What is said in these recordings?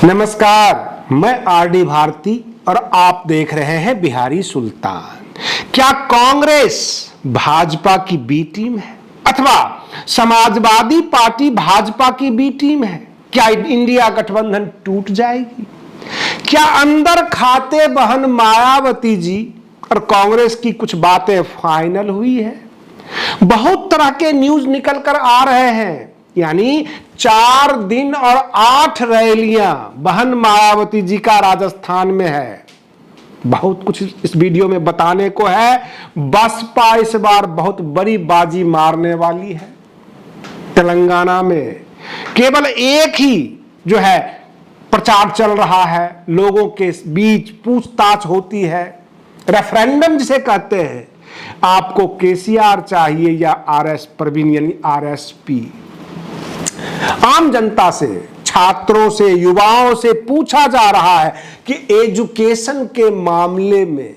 नमस्कार, मैं आरडी भारती और आप देख रहे हैं बिहारी सुल्तान। क्या कांग्रेस भाजपा की बी टीम है अथवा समाजवादी पार्टी भाजपा की बी टीम है? क्या इंडिया गठबंधन टूट जाएगी? क्या अंदर खाते बहन मायावती जी और कांग्रेस की कुछ बातें फाइनल हुई है? बहुत तरह के न्यूज निकल कर आ रहे हैं, यानी 4 दिन और 8 रैलियां बहन मायावती जी का राजस्थान में है। बहुत कुछ इस वीडियो में बताने को है। बसपा इस बार बहुत बड़ी बाजी मारने वाली है। तेलंगाना में केवल एक ही जो है प्रचार चल रहा है, लोगों के बीच पूछताछ होती है। रेफरेंडम जिसे कहते हैं, आपको केसीआर चाहिए या आरएस प्रवीण यानी आरएसपी। आम जनता से, छात्रों से, युवाओं से पूछा जा रहा है कि एजुकेशन के मामले में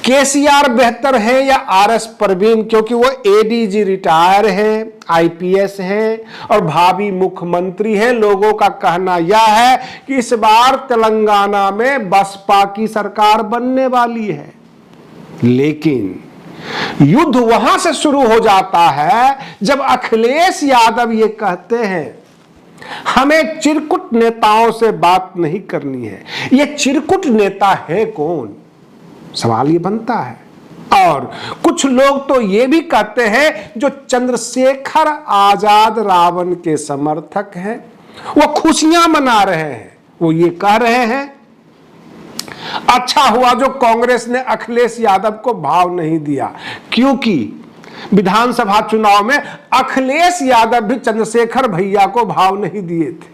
केसीआर बेहतर है या आरएस प्रवीण, क्योंकि वो एडीजी रिटायर हैं, आईपीएस हैं और भावी मुख्यमंत्री हैं। लोगों का कहना यह है कि इस बार तेलंगाना में बसपा की सरकार बनने वाली है। लेकिन युद्ध वहां से शुरू हो जाता है जब अखिलेश यादव ये कहते हैं हमें चिरकुट नेताओं से बात नहीं करनी है। ये चिरकुट नेता है कौन? सवाल ये बनता है। और कुछ लोग तो ये भी कहते हैं जो चंद्रशेखर आजाद रावण के समर्थक हैं, वो खुशियां मना रहे हैं। वो ये कह रहे हैं अच्छा हुआ जो कांग्रेस ने अखिलेश यादव को भाव नहीं दिया, क्योंकि विधानसभा चुनाव में अखिलेश यादव भी चंद्रशेखर भैया को भाव नहीं दिए थे,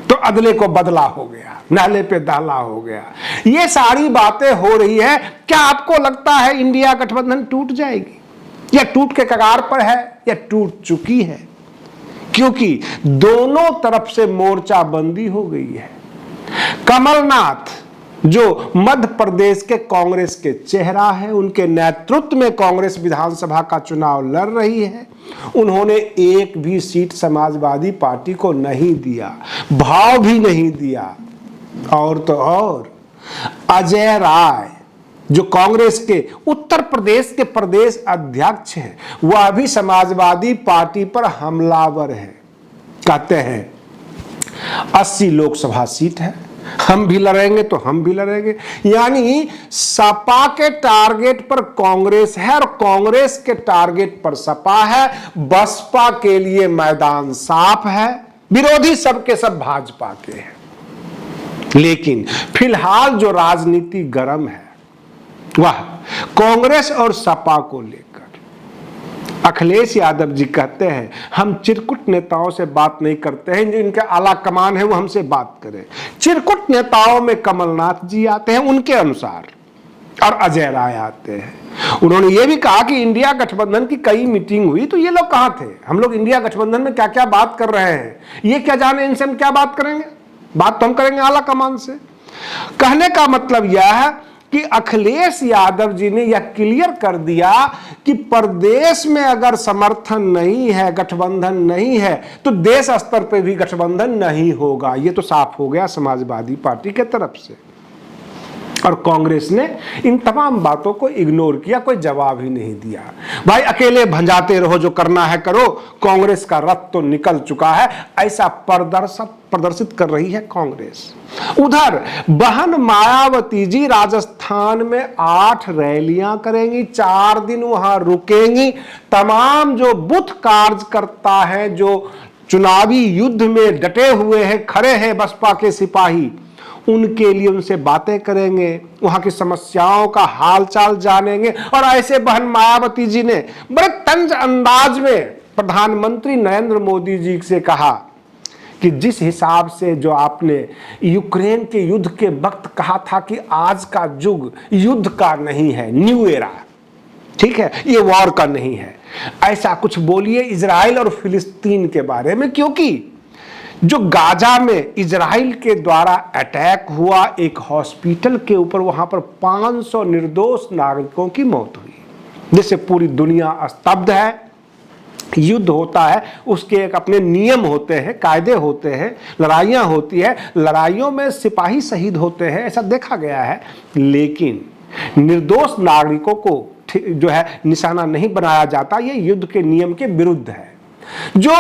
तो अदले को बदला हो गया, नाले पे दाला हो गया। ये सारी बातें हो रही है। क्या आपको लगता है इंडिया गठबंधन टूट जाएगी या टूट के कगार पर है या टूट चुकी है? क्योंकि दोनों तरफ से मोर्चा बंदी हो गई है। कमलनाथ जो मध्य प्रदेश के कांग्रेस के चेहरा है, उनके नेतृत्व में कांग्रेस विधानसभा का चुनाव लड़ रही है, उन्होंने एक भी सीट समाजवादी पार्टी को नहीं दिया, भाव भी नहीं दिया। और तो और अजय राय जो कांग्रेस के उत्तर प्रदेश के प्रदेश अध्यक्ष हैं, वह भी समाजवादी पार्टी पर हमलावर है। कहते हैं 80 लोकसभा सीट है, हम भी लड़ेंगे तो हम भी लड़ेंगे। यानी सपा के टारगेट पर कांग्रेस है और कांग्रेस के टारगेट पर सपा है। बसपा के लिए मैदान साफ है, विरोधी सबके सब भाजपा के हैं। लेकिन फिलहाल जो राजनीति गर्म है वह कांग्रेस और सपा को लेकर। अखिलेश यादव जी कहते हैं हम चिरकुट नेताओं से बात नहीं करते हैं, जो इनके आला कमान है वो हमसे बात करें। चिरकुट नेताओं में कमलनाथ जी आते हैं उनके अनुसार, और अजय राय आते हैं। उन्होंने ये भी कहा कि इंडिया गठबंधन की कई मीटिंग हुई, तो ये लोग कहां थे? हम लोग इंडिया गठबंधन में क्या क्या बात कर रहे हैं, ये क्या जाने, इनसे हम क्या बात करेंगे? बात तो हम करेंगे आला कमान से। कहने का मतलब यह है कि अखिलेश यादव जी ने यह क्लियर कर दिया कि प्रदेश में अगर समर्थन नहीं है, गठबंधन नहीं है, तो देश स्तर पे भी गठबंधन नहीं होगा। ये तो साफ हो गया समाजवादी पार्टी के तरफ से। और कांग्रेस ने इन तमाम बातों को इग्नोर किया, कोई जवाब ही नहीं दिया। भाई अकेले भंजाते रहो, जो करना है करो, कांग्रेस का रथ तो निकल चुका है, ऐसा प्रदर्शित कर रही है कांग्रेस। उधर बहन मायावती जी राजस्थान में 8 रैलियां करेंगी, 4 दिन वहां रुकेंगी। तमाम जो बूथ कार्यकर्ता है, जो चुनावी युद्ध में डटे हुए हैं, खड़े हैं बसपा के सिपाही, उनके लिए उनसे बातें करेंगे, वहां की समस्याओं का हालचाल जानेंगे। और ऐसे बहन मायावती जी ने बड़े तंज अंदाज में प्रधानमंत्री नरेंद्र मोदी जी से कहा कि जिस हिसाब से जो आपने यूक्रेन के युद्ध के वक्त कहा था कि आज का युग युद्ध का नहीं है, न्यू एरा, ठीक है, ये वॉर का नहीं है, ऐसा कुछ बोलिए इजराइल और फिलिस्तीन के बारे में। क्योंकि जो गाजा में इजराइल के द्वारा अटैक हुआ एक हॉस्पिटल के ऊपर, वहां पर 500 निर्दोष नागरिकों की मौत हुई, जिससे पूरी दुनिया स्तब्ध है। युद्ध होता है उसके एक अपने नियम होते हैं, कायदे होते हैं, लड़ाइयाँ होती है, लड़ाइयों में सिपाही शहीद होते हैं, ऐसा देखा गया है। लेकिन निर्दोष नागरिकों को जो है निशाना नहीं बनाया जाता, ये युद्ध के नियम के विरुद्ध है। जो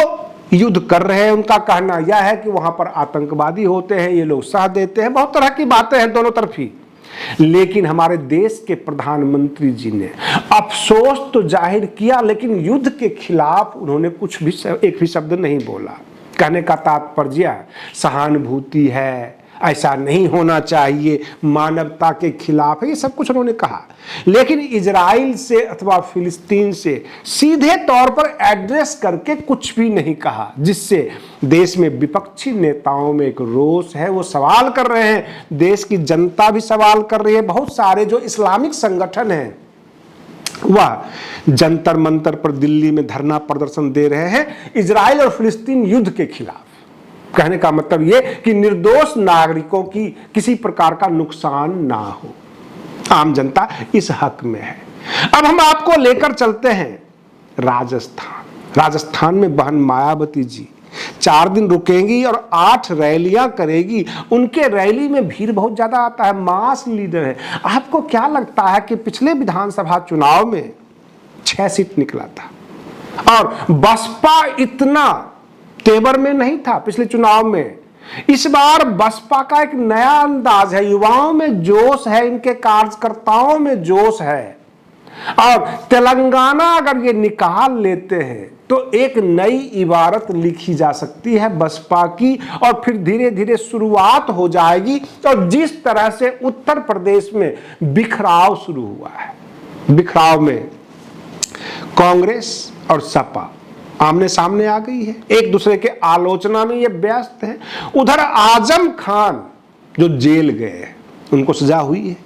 युद्ध कर रहे हैं उनका कहना यह है कि वहां पर आतंकवादी होते हैं, ये लोग साथ देते हैं, बहुत तरह की बातें हैं दोनों तरफी। लेकिन हमारे देश के प्रधानमंत्री जी ने अफसोस तो जाहिर किया, लेकिन युद्ध के खिलाफ उन्होंने कुछ भी एक भी शब्द नहीं बोला। कहने का तात्पर्य सहानुभूति है, ऐसा नहीं होना चाहिए, मानवता के खिलाफ है, ये सब कुछ उन्होंने कहा। लेकिन इजराइल से अथवा फिलिस्तीन से सीधे तौर पर एड्रेस करके कुछ भी नहीं कहा, जिससे देश में विपक्षी नेताओं में एक रोष है, वो सवाल कर रहे हैं, देश की जनता भी सवाल कर रही है। बहुत सारे जो इस्लामिक संगठन हैं वह जंतर मंतर पर दिल्ली में धरना प्रदर्शन दे रहे हैं इजराइल और फिलिस्तीन युद्ध के खिलाफ। कहने का मतलब यह कि निर्दोष नागरिकों की किसी प्रकार का नुकसान ना हो, आम जनता इस हक में है। अब हम आपको लेकर चलते हैं राजस्थान में बहन मायावती जी 4 दिन रुकेंगी और 8 रैलियां करेगी। उनके रैली में भीड़ बहुत ज्यादा आता है, मास लीडर है। आपको क्या लगता है कि पिछले विधानसभा चुनाव में 6 सीट निकला था और बसपा इतना तेवर में नहीं था पिछले चुनाव में। इस बार बसपा का एक नया अंदाज है, युवाओं में जोश है, इनके कार्यकर्ताओं में जोश है। और तेलंगाना अगर ये निकाल लेते हैं तो एक नई इबारत लिखी जा सकती है बसपा की, और फिर धीरे धीरे शुरुआत हो जाएगी। और जिस तरह से उत्तर प्रदेश में बिखराव शुरू हुआ है, बिखराव में कांग्रेस और सपा आमने सामने आ गई है, एक दूसरे के आलोचना में ये व्यस्त है। उधर आजम खान जो जेल गए उनको सजा हुई है।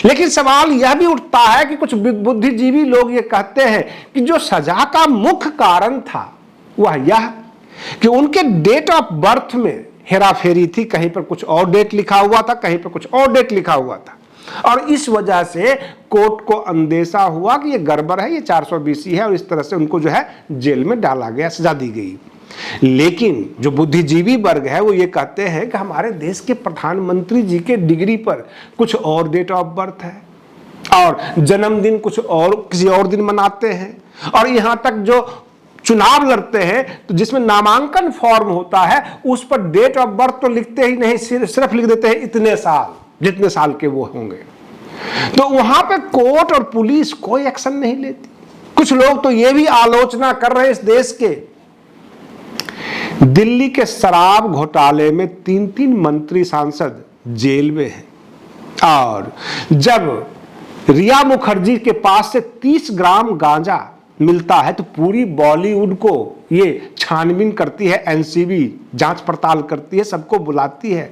लेकिन सवाल यह भी उठता है कि कुछ बुद्धिजीवी लोग ये कहते हैं कि जो सजा का मुख्य कारण था वह यह कि उनके डेट ऑफ बर्थ में हेराफेरी थी, कहीं पर कुछ और डेट लिखा हुआ था, कहीं पर कुछ और डेट लिखा हुआ था, और इस वजह से कोर्ट को अंदेशा हुआ कि ये गड़बड़ है, ये 420 है, और इस तरह से उनको जो है जेल में डाला गया, सजा दी गई। लेकिन जो बुद्धिजीवी वर्ग है वो ये कहते हैं कि हमारे देश के प्रधानमंत्री जी के डिग्री पर कुछ और डेट ऑफ बर्थ है और जन्मदिन कुछ और किसी और दिन मनाते हैं, और यहां तक जो चुनाव लड़ते हैं तो जिसमें नामांकन फॉर्म होता है उस पर डेट ऑफ बर्थ तो लिखते ही नहीं, सिर्फ लिख देते हैं इतने साल, जितने साल के वो होंगे। तो वहां पे कोर्ट और पुलिस कोई एक्शन नहीं लेती। कुछ लोग तो ये भी आलोचना कर रहे हैं इस देश के, दिल्ली के शराब घोटाले में 3 मंत्री सांसद जेल में हैं, और जब रिया मुखर्जी के पास से 30 ग्राम गांजा मिलता है तो पूरी बॉलीवुड को ये छानबीन करती है, एनसीबी जांच पड़ताल करती है, सबको बुलाती है।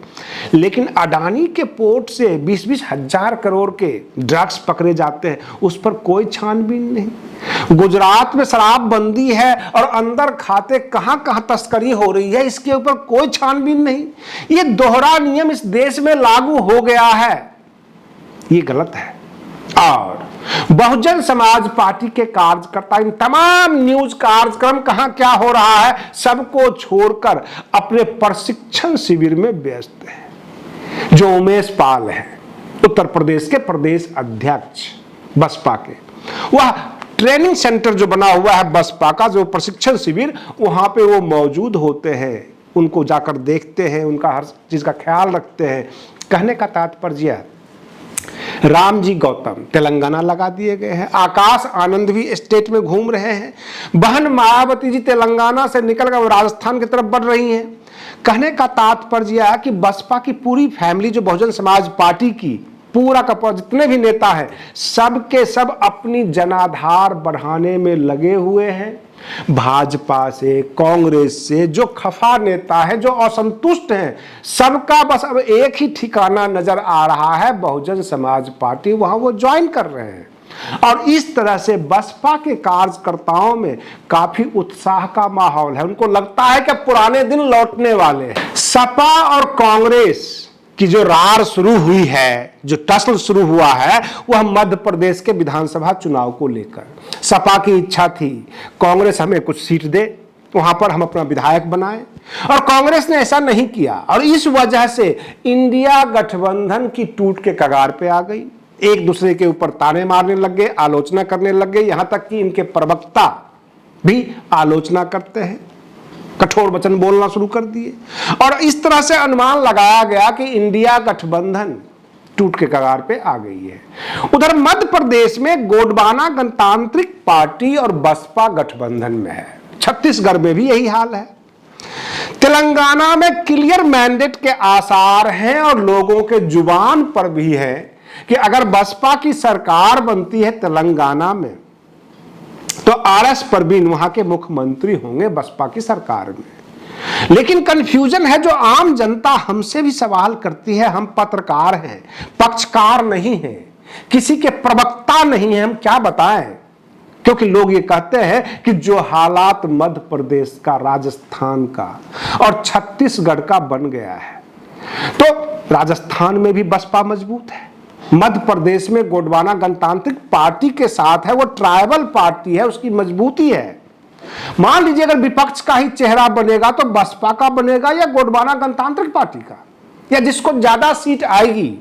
लेकिन अडानी के पोर्ट से 20-20 हजार करोड़ के ड्रग्स पकड़े जाते हैं, उस पर कोई छानबीन नहीं। गुजरात में शराबबंदी है और अंदर खाते कहां कहां तस्करी हो रही है, इसके ऊपर कोई छानबीन नहीं। ये दोहरा नियम इस देश में लागू हो गया है, ये गलत है। और बहुजन समाज पार्टी के कार्यकर्ता इन तमाम न्यूज कार्यक्रम कहां क्या हो रहा है सबको छोड़कर अपने प्रशिक्षण शिविर में व्यस्त है। जो उमेश पाल है उत्तर प्रदेश के प्रदेश अध्यक्ष बसपा के, वह ट्रेनिंग सेंटर जो बना हुआ है बसपा का, जो प्रशिक्षण शिविर, वहां पे वो मौजूद होते हैं, उनको जाकर देखते हैं, उनका हर चीज का ख्याल रखते हैं। कहने का तात्पर्य, रामजी गौतम तेलंगाना लगा दिए गए हैं, आकाश आनंद भी स्टेट में घूम रहे हैं, बहन मायावती जी तेलंगाना से निकलकर राजस्थान की तरफ बढ़ रही हैं। कहने का तात्पर्य है कि बसपा की पूरी फैमिली, जो बहुजन समाज पार्टी की पूरा का जितने भी नेता हैं, सब के सब अपनी जनाधार बढ़ाने में लगे हुए हैं। भाजपा से, कांग्रेस से जो खफा नेता है, जो असंतुष्ट हैं, सबका बस अब एक ही ठिकाना नजर आ रहा है, बहुजन समाज पार्टी, वहां वो ज्वाइन कर रहे हैं। और इस तरह से बसपा के कार्यकर्ताओं में काफी उत्साह का माहौल है, उनको लगता है कि पुराने दिन लौटने वाले हैं। सपा और कांग्रेस कि जो रार शुरू हुई है, जो टसल शुरू हुआ है, वह मध्य प्रदेश के विधानसभा चुनाव को लेकर सपा की इच्छा थी कांग्रेस हमें कुछ सीट दे, वहां पर हम अपना विधायक बनाए, और कांग्रेस ने ऐसा नहीं किया और इस वजह से इंडिया गठबंधन की टूट के कगार पे आ गई। एक दूसरे के ऊपर ताने मारने लग गए, आलोचना करने लग गए, यहां तक कि इनके प्रवक्ता भी आलोचना करते हैं, कठोर वचन बोलना शुरू कर दिए और इस तरह से अनुमान लगाया गया कि इंडिया गठबंधन टूट के कगार पे आ गई है। उधर मध्य प्रदेश में गोंडवाना गणतांत्रिक पार्टी और बसपा गठबंधन में है, छत्तीसगढ़ में भी यही हाल है, तेलंगाना में क्लियर मैंडेट के आसार हैं और लोगों के जुबान पर भी है कि अगर बसपा की सरकार बनती है तेलंगाना में तो आरएस परवीन वहां के मुख्यमंत्री होंगे बसपा की सरकार में। लेकिन कंफ्यूजन है, जो आम जनता हमसे भी सवाल करती है, हम पत्रकार हैं, पक्षकार नहीं हैं, किसी के प्रवक्ता नहीं हैं, हम क्या बताएं, क्योंकि लोग ये कहते हैं कि जो हालात मध्य प्रदेश का, राजस्थान का और छत्तीसगढ़ का बन गया है, तो राजस्थान में भी बसपा मजबूत है, मध्य प्रदेश में गोंडवाना गणतांत्रिक पार्टी के साथ है, वो ट्राइबल पार्टी है, उसकी मजबूती है। मान लीजिए अगर विपक्ष का ही चेहरा बनेगा तो बसपा का बनेगा या गोंडवाना गणतांत्रिक पार्टी का, या जिसको ज्यादा सीट आएगी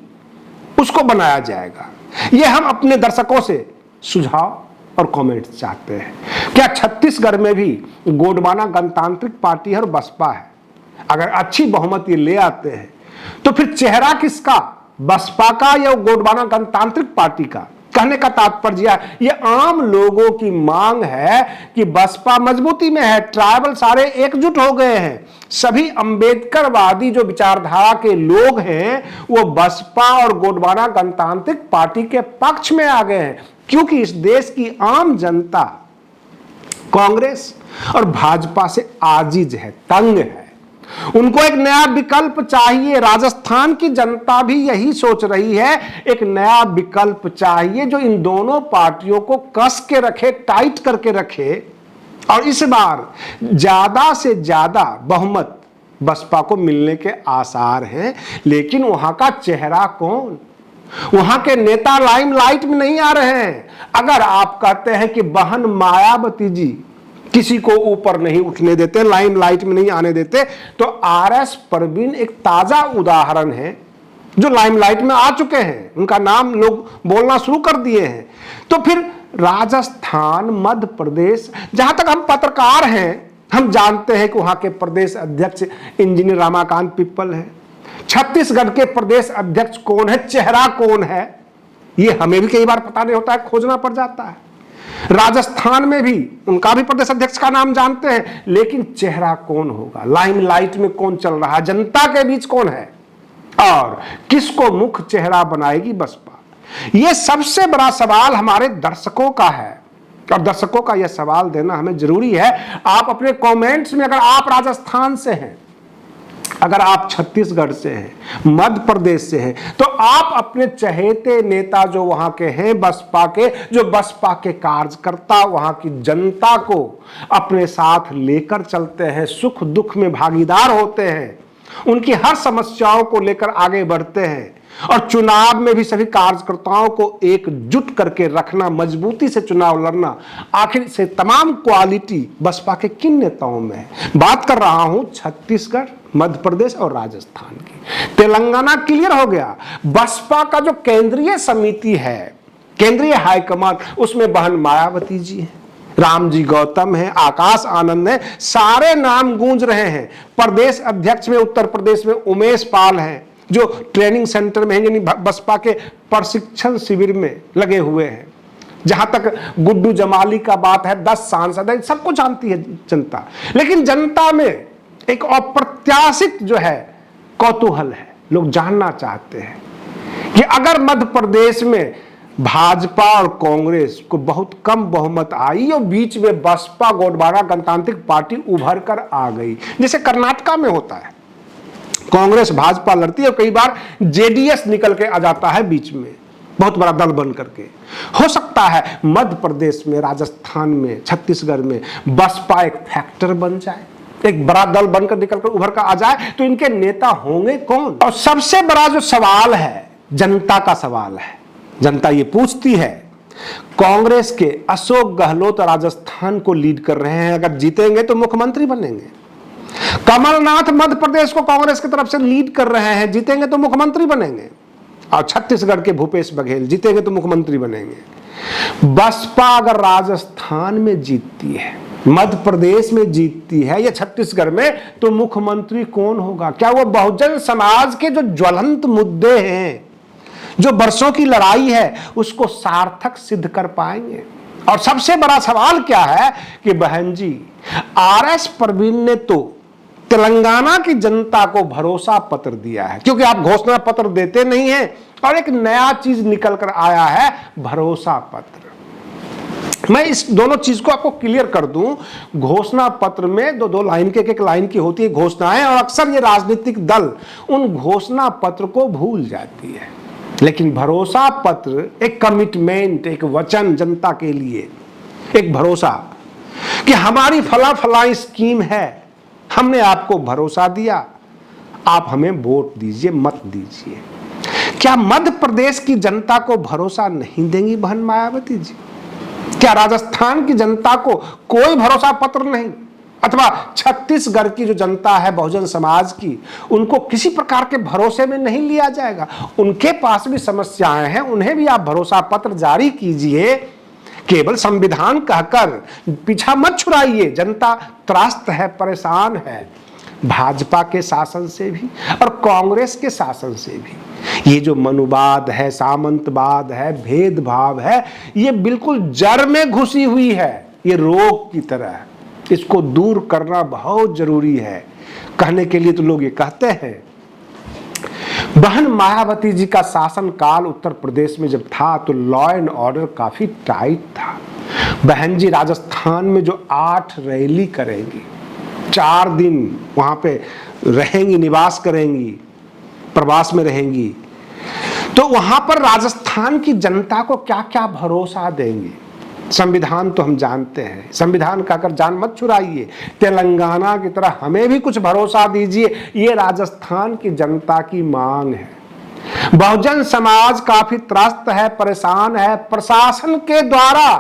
उसको बनाया जाएगा। ये हम अपने दर्शकों से सुझाव और कमेंट चाहते हैं। क्या छत्तीसगढ़ में भी गोंडवाना गणतांत्रिक पार्टी है और बसपा है? अगर अच्छी बहुमत ये ले आते हैं तो फिर चेहरा किसका, बसपा का या गोंडवाना गणतांत्रिक पार्टी का? कहने का तात्पर्य ये आम लोगों की मांग है कि बसपा मजबूती में है, ट्राइबल सारे एकजुट हो गए हैं, सभी अंबेडकरवादी जो विचारधारा के लोग हैं वो बसपा और गोंडवाना गणतांत्रिक पार्टी के पक्ष में आ गए हैं, क्योंकि इस देश की आम जनता कांग्रेस और भाजपा से आजिज है, तंग है, उनको एक नया विकल्प चाहिए। राजस्थान की जनता भी यही सोच रही है, एक नया विकल्प चाहिए जो इन दोनों पार्टियों को कस के रखे, टाइट करके रखे, और इस बार ज्यादा से ज्यादा बहुमत बसपा को मिलने के आसार हैं। लेकिन वहां का चेहरा कौन, वहां के नेता लाइमलाइट में नहीं आ रहे हैं। अगर आप कहते हैं कि बहन मायावती जी किसी को ऊपर नहीं उठने देते, लाइमलाइट में नहीं आने देते, तो आरएस परवीन एक ताजा उदाहरण है जो लाइमलाइट में आ चुके हैं, उनका नाम लोग बोलना शुरू कर दिए हैं। तो फिर राजस्थान, मध्य प्रदेश, जहां तक हम पत्रकार हैं हम जानते हैं कि वहां के प्रदेश अध्यक्ष इंजीनियर रमाकांत पिप्पल है, छत्तीसगढ़ के प्रदेश अध्यक्ष कौन है, चेहरा कौन है, ये हमें भी कई बार पता नहीं होता है, खोजना पड़ जाता है। राजस्थान में भी उनका भी प्रदेश अध्यक्ष का नाम जानते हैं, लेकिन चेहरा कौन होगा, लाइमलाइट में कौन चल रहा है, जनता के बीच कौन है और किसको मुख्य चेहरा बनाएगी बसपा, यह सबसे बड़ा सवाल हमारे दर्शकों का है। और दर्शकों का यह सवाल देना हमें जरूरी है। आप अपने कमेंट्स में, अगर आप राजस्थान से हैं, अगर आप छत्तीसगढ़ से हैं, मध्य प्रदेश से हैं, तो आप अपने चहेते नेता जो वहां के हैं बसपा के, जो बसपा के कार्यकर्ता वहां की जनता को अपने साथ लेकर चलते हैं, सुख दुख में भागीदार होते हैं, उनकी हर समस्याओं को लेकर आगे बढ़ते हैं, और चुनाव में भी सभी कार्यकर्ताओं को एकजुट करके रखना, मजबूती से चुनाव लड़ना, आखिर से तमाम क्वालिटी बसपा के किन नेताओं में है। बात कर रहा हूं छत्तीसगढ़, मध्य प्रदेश और राजस्थान की। तेलंगाना क्लियर हो गया, बसपा का जो केंद्रीय समिति है, केंद्रीय हाईकमान, उसमें बहन मायावती जी हैं, रामजी गौतम है, आकाश आनंद है, सारे नाम गूंज रहे हैं। प्रदेश अध्यक्ष में उत्तर प्रदेश में उमेश पाल हैं, जो ट्रेनिंग सेंटर में है, यानी बसपा के प्रशिक्षण शिविर में लगे हुए हैं। जहां तक गुड्डू जमाली का बात है, 10 सांसद है, सबको जानती है जनता, लेकिन जनता में एक अप्रत्याशित जो है कौतूहल है, लोग जानना चाहते हैं कि अगर मध्य प्रदेश में भाजपा और कांग्रेस को बहुत कम बहुमत आई और बीच में बसपा, गोंडवाना गणतांत्रिक पार्टी उभर कर आ गई, जैसे कर्नाटका में होता है, कांग्रेस भाजपा लड़ती है और कई बार जेडीएस निकल के आ जाता है बीच में, बहुत बड़ा दल बन करके। हो सकता है मध्य प्रदेश में, राजस्थान में, छत्तीसगढ़ में बसपा एक फैक्टर बन जाए, एक बड़ा दल बनकर निकलकर उभर कर आ जाए तो इनके नेता होंगे कौन? और सबसे बड़ा जो सवाल है, जनता का सवाल है। जनता ये पूछती है, कांग्रेस के अशोक गहलोत राजस्थान को लीड कर रहे हैं, अगर जीतेंगे तो मुख्यमंत्री बनेंगे। कमलनाथ मध्य प्रदेश को कांग्रेस की तरफ से लीड कर रहे हैं, जीतेंगे तो मुख्यमंत्री बनेंगे। और छत्तीसगढ़ के भूपेश बघेल जीतेंगे तो मुख्यमंत्री बनेंगे। बसपा अगर राजस्थान में जीतती है, मध्य प्रदेश में जीतती है या छत्तीसगढ़ में, तो मुख्यमंत्री कौन होगा? क्या वो बहुजन समाज के जो ज्वलंत मुद्दे हैं, जो वर्षों की लड़ाई है, उसको सार्थक सिद्ध कर पाएंगे? और सबसे बड़ा सवाल क्या है कि बहन जी, आरएस प्रवीण ने तो तेलंगाना की जनता को भरोसा पत्र दिया है, क्योंकि आप घोषणा पत्र देते नहीं हैं, और एक नया चीज निकल कर आया है, भरोसा पत्र। मैं इस दोनों चीज को आपको क्लियर कर दूं। घोषणा पत्र में दो लाइन के एक लाइन की होती है घोषणाएं, और अक्सर ये राजनीतिक दल उन घोषणा पत्र को भूल जाती है। लेकिन भरोसा पत्र एक कमिटमेंट, एक वचन जनता के लिए, एक भरोसा कि हमारी फला फला स्कीम है, हमने आपको भरोसा दिया, आप हमें वोट दीजिए, मत दीजिए। क्या मध्य प्रदेश की जनता को भरोसा नहीं देंगी बहन मायावती जी? क्या राजस्थान की जनता को कोई भरोसा पत्र नहीं? अथवा छत्तीसगढ़ की जो जनता है बहुजन समाज की, उनको किसी प्रकार के भरोसे में नहीं लिया जाएगा? उनके पास भी समस्याएं हैं, उन्हें भी आप भरोसा पत्र जारी कीजिए। केवल संविधान कहकर पीछा मत छुड़ाइए। जनता त्रस्त है, परेशान है, भाजपा के शासन से भी और कांग्रेस के शासन से भी। ये जो मनुवाद है, सामंतवाद है, भेदभाव है, ये बिल्कुल जड़ में घुसी हुई है, ये रोग की तरह है। इसको दूर करना बहुत जरूरी है। कहने के लिए तो लोग ये कहते हैं। बहन मायावती जी का शासन काल उत्तर प्रदेश में जब था तो लॉ एंड ऑर्डर काफी टाइट था। बहन जी राजस्थान में जो 8 रैली करेंगी, 4 दिन वहां पे रहेंगी, निवास करेंगी, प्रवास में रहेंगी, तो वहां पर राजस्थान की जनता को क्या क्या भरोसा देंगी? संविधान तो हम जानते हैं, संविधान कहकर जान मत छुड़ाइए। तेलंगाना की तरह हमें भी कुछ भरोसा दीजिए, ये राजस्थान की जनता की मांग है। बहुजन समाज काफी त्रस्त है, परेशान है, प्रशासन के द्वारा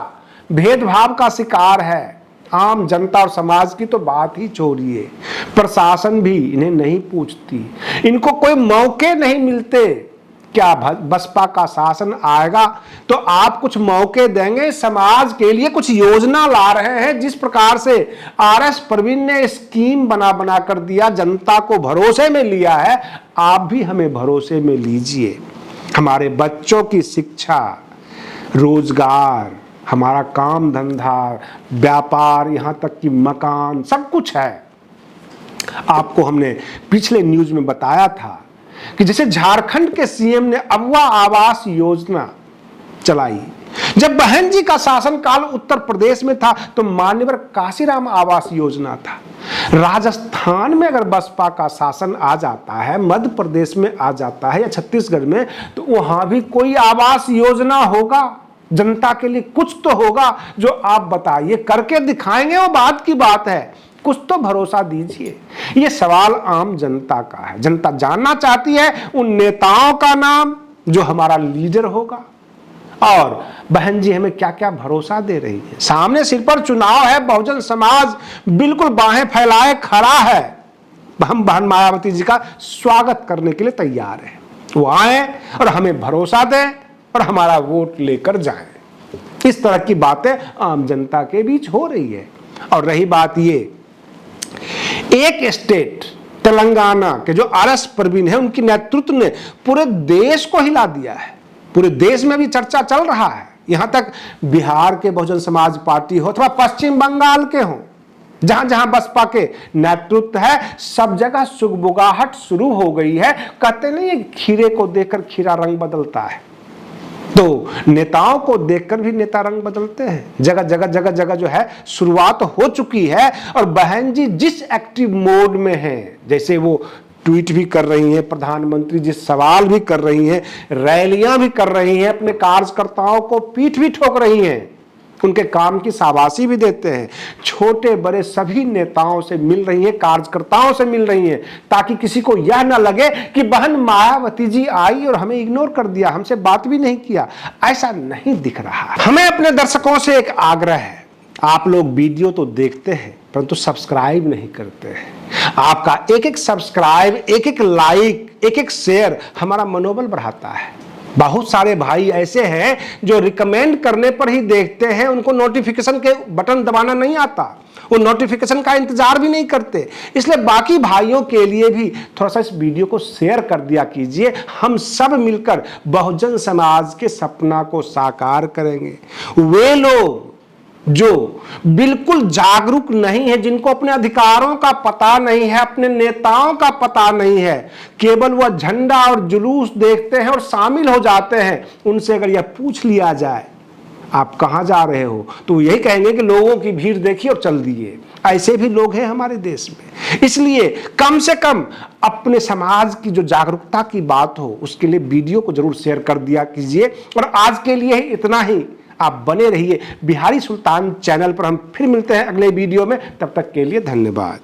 भेदभाव का शिकार है। आम जनता और समाज की तो बात ही छोड़िए, प्रशासन भी इन्हें नहीं पूछती, इनको कोई मौके नहीं मिलते। क्या बसपा का शासन आएगा तो आप कुछ मौके देंगे? समाज के लिए कुछ योजना ला रहे हैं, जिस प्रकार से आरएस प्रवीण ने स्कीम बना बना कर दिया, जनता को भरोसे में लिया है, आप भी हमें भरोसे में लीजिए। हमारे बच्चों की शिक्षा, रोजगार, हमारा काम धंधा, व्यापार, यहाँ तक कि मकान, सब कुछ है। आपको हमने पिछले न्यूज में बताया था कि जैसे झारखंड के सीएम ने अगवा आवास योजना चलाई, जब बहन जी का शासन काल उत्तर प्रदेश में था तो मान्यवर काशीराम आवास योजना था। राजस्थान में अगर बसपा का शासन आ जाता है, मध्य प्रदेश में आ जाता है या छत्तीसगढ़ में, तो वहां भी कोई आवास योजना होगा जनता के लिए? कुछ तो होगा जो आप बताइए, करके दिखाएंगे, वो बात की बात है। कुछ तो भरोसा दीजिए। ये सवाल आम जनता का है। जनता जानना चाहती है उन नेताओं का नाम जो हमारा लीडर होगा, और बहन जी हमें क्या क्या भरोसा दे रही है। सामने सिर पर चुनाव है, बहुजन समाज बिल्कुल बाहें फैलाए खड़ा है। हम बहन मायावती जी का स्वागत करने के लिए तैयार है। वो आए और हमें भरोसा दें और हमारा वोट लेकर जाएं। इस तरह की बातें आम जनता के बीच हो रही है। और रही बात ये, एक स्टेट तेलंगाना के जो आरएस प्रवीण है, उनकी नेतृत्व ने पूरे देश को हिला दिया है। पूरे देश में भी चर्चा चल रहा है। यहां तक बिहार के बहुजन समाज पार्टी हो अथवा पश्चिम बंगाल के हो, जहां जहां बसपा के नेतृत्व है, सब जगह सुगबुगाहट शुरू हो गई है। कहते नहीं, खीरे को देखकर खीरा रंग बदलता है, तो नेताओं को देखकर भी नेता रंग बदलते हैं। जगह जगह जगह जगह जो है शुरुआत हो चुकी है। और बहन जी जिस एक्टिव मोड में हैं, जैसे वो ट्वीट भी कर रही हैं, प्रधानमंत्री जी सवाल भी कर रही हैं, रैलियां भी कर रही हैं, अपने कार्यकर्ताओं को पीठ भी ठोक रही हैं, उनके काम की शाबाशी भी देते हैं। छोटे बड़े सभी नेताओं से मिल रही हैं, कार्यकर्ताओं से मिल रही हैं, ताकि किसी को यह ना लगे कि बहन मायावती जी आई और हमें इग्नोर कर दिया, हमसे बात भी नहीं किया। ऐसा नहीं दिख रहा। हमें अपने दर्शकों से एक आग्रह है, आप लोग वीडियो तो देखते हैं परंतु सब्सक्राइब नहीं करते हैं। आपका एक एक सब्सक्राइब, एक एक लाइक, एक एक शेयर हमारा मनोबल बढ़ाता है। बहुत सारे भाई ऐसे हैं जो रिकमेंड करने पर ही देखते हैं, उनको नोटिफिकेशन के बटन दबाना नहीं आता, वो नोटिफिकेशन का इंतजार भी नहीं करते। इसलिए बाकी भाइयों के लिए भी थोड़ा सा इस वीडियो को शेयर कर दिया कीजिए। हम सब मिलकर बहुजन समाज के सपना को साकार करेंगे। वे लोग जो बिल्कुल जागरूक नहीं है, जिनको अपने अधिकारों का पता नहीं है, अपने नेताओं का पता नहीं है, केवल वह झंडा और जुलूस देखते हैं और शामिल हो जाते हैं, उनसे अगर यह पूछ लिया जाए आप कहां जा रहे हो, तो यही कहेंगे कि लोगों की भीड़ देखिए और चल दिए। ऐसे भी लोग हैं हमारे देश में। इसलिए कम से कम अपने समाज की जो जागरूकता की बात हो, उसके लिए वीडियो को जरूर शेयर कर दिया कीजिए। और आज के लिए इतना ही। आप बने रहिए बिहारी सुल्तान चैनल पर। हम फिर मिलते हैं अगले वीडियो में, तब तक के लिए धन्यवाद।